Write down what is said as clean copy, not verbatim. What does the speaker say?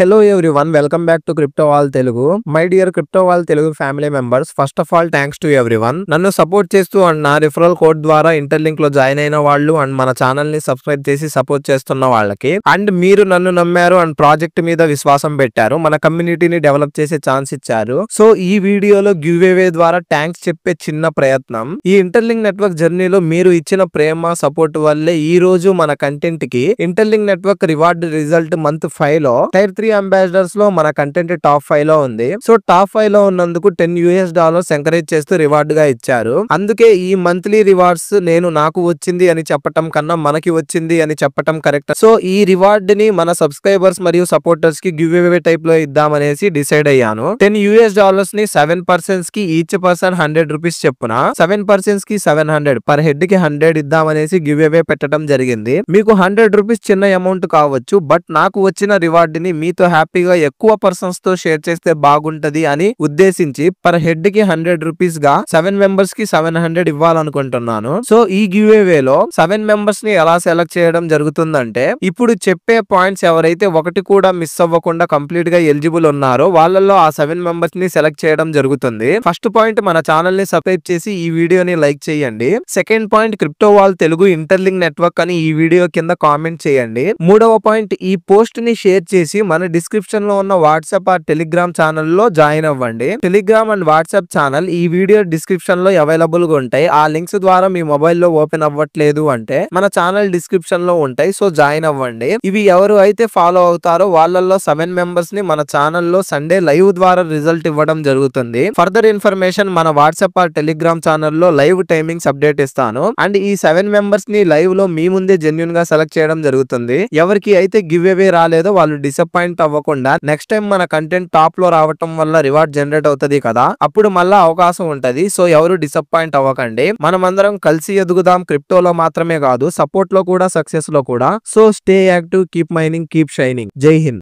Hello everyone, welcome back to Crypto All Telugu. My dear Crypto All Telugu family members, first of all thanks to everyone. నన్ను support చేస్తూ and నా referral code ద్వారా interlink లో join అయిన వాళ్ళు and మన channel ని subscribe చేసి సపోర్ట్ చేస్తున్న వాళ్ళకి అండ్ మీరు నన్ను నమ్మారు అండ్ ప్రాజెక్ట్ మీద విశ్వాసం పెట్టారు, మన కమ్యూనిటీని డెవలప్ చేసే ఛాన్స్ ఇచ్చారు. సో ఈ వీడియోలో గివ్ అవే ద్వారా థ్యాంక్స్ చెప్పే చిన్న ప్రయత్నం. ఈ ఇంటర్లింక్ నెట్వర్క్ జర్నీలో మీరు ఇచ్చిన ప్రేమ సపోర్ట్ వల్లే ఈ రోజు మన కంటెంట్ కి interlink network reward result month 5 లో టైర్ 3 అంబాసిడర్స్ లో మన కంటెంట్ టాప్ 5 లో ఉంది. సో టాప్ 5 లో ఉన్నందుకు $10 ఎంకరేజ్ చేస్తూ రివార్డ్ గా ఇచ్చారు. అందుకే ఈ మంత్లీ రివార్డ్స్ నేను నాకు వచ్చింది అని చెప్పటం కన్నా మనకి వచ్చింది అని చెప్పటం కరెక్ట్. సో ఈ రివార్డ్ ని మన సబ్స్క్రైబర్స్ మరియు సపోర్టర్స్ కి గివ్ అవే టైప్ లో ఇద్దామనేసి డిసైడ్ అయ్యాను. $10 ని 7 పర్సన్స్ కి ఈచ్ పర్సన్ ₹100 చెప్పున 7 పర్సన్స్ కి 700 పర్ హెడ్ కి 100 ఇద్దామనేసి గివ్ అవే పెట్టడం జరిగింది. మీకు ₹100 చిన్న అమౌంట్ కావచ్చు, బట్ నాకు వచ్చిన రివార్డ్ ని మీతో హ్యాపీగా ఎక్కువ పర్సన్స్ తో షేర్ చేస్తే బాగుంటది అని ఉద్దేశించి పర్ హెడ్ కి ₹100 గా 7 మెంబర్స్ కి 700 ఇవ్వాలనుకుంటున్నాను. సో ఈ గివ్ అవే లో 7 మెంబర్స్ ని ఎలా సెలెక్ట్ చేయడం జరుగుతుందంటే, ఇప్పుడు చెప్పే పాయింట్స్ ఎవరైతే ఒకటి కూడా మిస్ అవ్వకుండా కంప్లీట్ గా ఎలిజిబుల్ ఉన్నారో వాళ్ళల్లో ఆ 7 మెంబర్స్ ని సెలెక్ట్ చేయడం జరుగుతుంది. ఫస్ట్ పాయింట్, మన ఛానల్ ని సబ్స్క్రైబ్ చేసి ఈ వీడియోని లైక్ చేయండి. Second point, crypto wall Telugu interlink network అని ఈ వీడియో కింద కామెంట్ చేయండి. మూడవ పాయింట్, ఈ పోస్ట్ ని షేర్ చేసి మన డిస్క్రిప్షన్ లో ఉన్న వాట్సాప్ ఆ టెలిగ్రామ్ ఛానల్ లో జాయిన్ అవ్వండి. టెలిగ్రామ్ అండ్ వాట్సాప్ ఛానల్ ఈ వీడియో డిస్క్రిప్షన్ లో అవైలబుల్ గా ఉంటాయి. ఆ లింక్స్ ద్వారా మీ మొబైల్ లో ఓపెన్ అవ్వట్లేదు అంటే మన ఛానల్ డిస్క్రిప్షన్ లో ఉంటాయి. సో జాయిన్ అవ్వండి. ఇవి ఎవరు అయితే ఫాలో అవుతారో వాళ్ళల్లో 7 మెంబర్స్ ని మన ఛానల్ లో సండే లైవ్ ద్వారా రిజల్ట్ ఇవ్వడం జరుగుతుంది. ఫర్దర్ ఇన్ఫర్మేషన్ మన వాట్సాప్ ఆ టెలిగ్రామ్ ఛానల్ లో లైవ్ టైమింగ్స్ అప్డేట్ ఇస్తాను. అండ్ ఈ 7 మెంబర్స్ ని లైవ్ లో మీ ముందే జెన్యూన్ గా సెలెక్ట్ చేయడం జరుగుతుంది. ఎవరికి అయితే గివ్ అవే రాలేదో వాళ్ళు డిసప్పాయింట్ అవ్వకుండా నెక్స్ట్ టైం మన కంటెంట్ టాప్ లో రావటం వల్ల రివార్డ్ జనరేట్ అవుతుంది కదా, అప్పుడు మళ్ళా అవకాశం ఉంటది. సో ఎవరు డిసప్పాయింట్ అవ్వకండి. మనమందరం కలిసి ఎదుగుదాం, క్రిప్టోలో మాత్రమే కాదు సపోర్ట్ లో కూడా, సక్సెస్ లో కూడా. So stay active, keep mining, keep shining. జై హింద్.